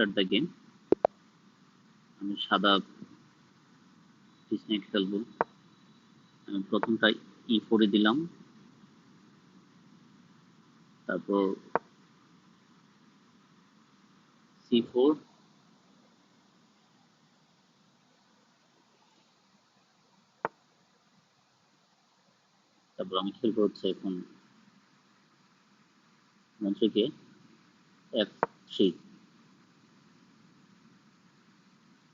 Start the game. আমি সাদা piece নিয়ে খেলবো। আমি প্রথমটা E4 এ দিলাম, তারপর C4, তারপর আমি খেলবো হচ্ছে এখন মন্ত্রীকে F3।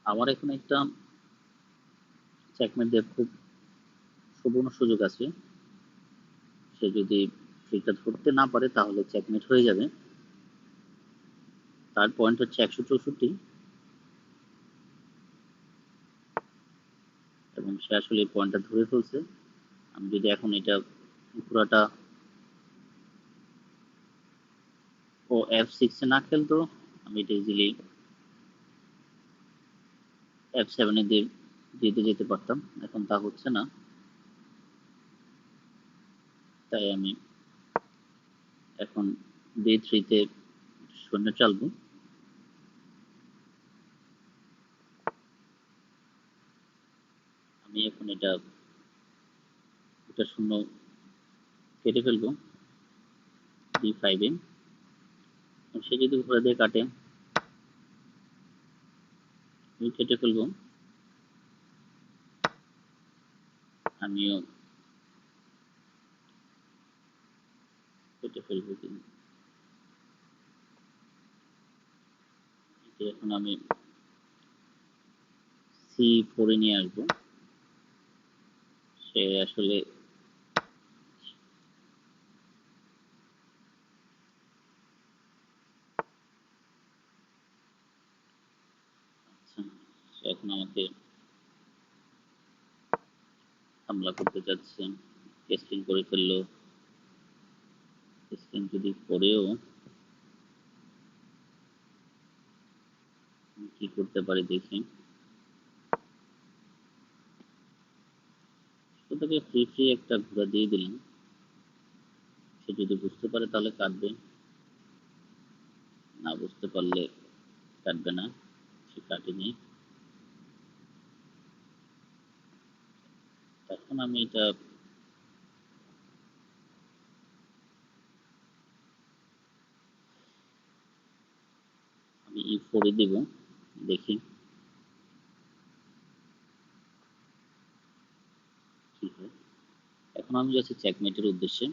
আমার এখন একটা চেকমেট দেওয়ার খুব সুবর্ণ সুযোগ আছে। সে যদি ট্রিকটা ধরতে না পারে তাহলে চেকমেট হয়ে যাবে। তার পয়েন্ট হচ্ছে 164 এবং সে আসলে পয়েন্টটা ধরে ফেলছে। আমি যদি এখন এটা পুরাটা ও F6 এ না খেলতো, আমি এটা ইজিলি F7 এ দিতে যেতে পারতাম। এখন তা হচ্ছে না, তাই আমি এখন B3 তে সৈন্য চালবো। আমি এখন এটা শূন্য কেটে ফেলবো D5 এ। সে যদি ঘোড়া দিয়ে কাটে আমি কেটে ফেলবো। আমিও কেটে ফেলবো, কিন্তু এখন আমি C4 এ নিয়ে আসবো। সে আসলে এখন আমাকে হামলা করতে যাচ্ছে। কেসলিং করে ফেললো। কেসলিং যদি করেও কি করতে পারি দেখি। তাকে ফ্রি ফ্রি একটা ঘোড়া দিয়ে দিলাম। সে যদি বুঝতে পারে তাহলে কাটবে, না বুঝতে পারলে কাটবে না। সে কাটেনি। তখন আমি এটা আমি E4 এ দিব, দেখি কি হয়। এখন আমি যাচ্ছি চেকমেটের উদ্দেশ্যে।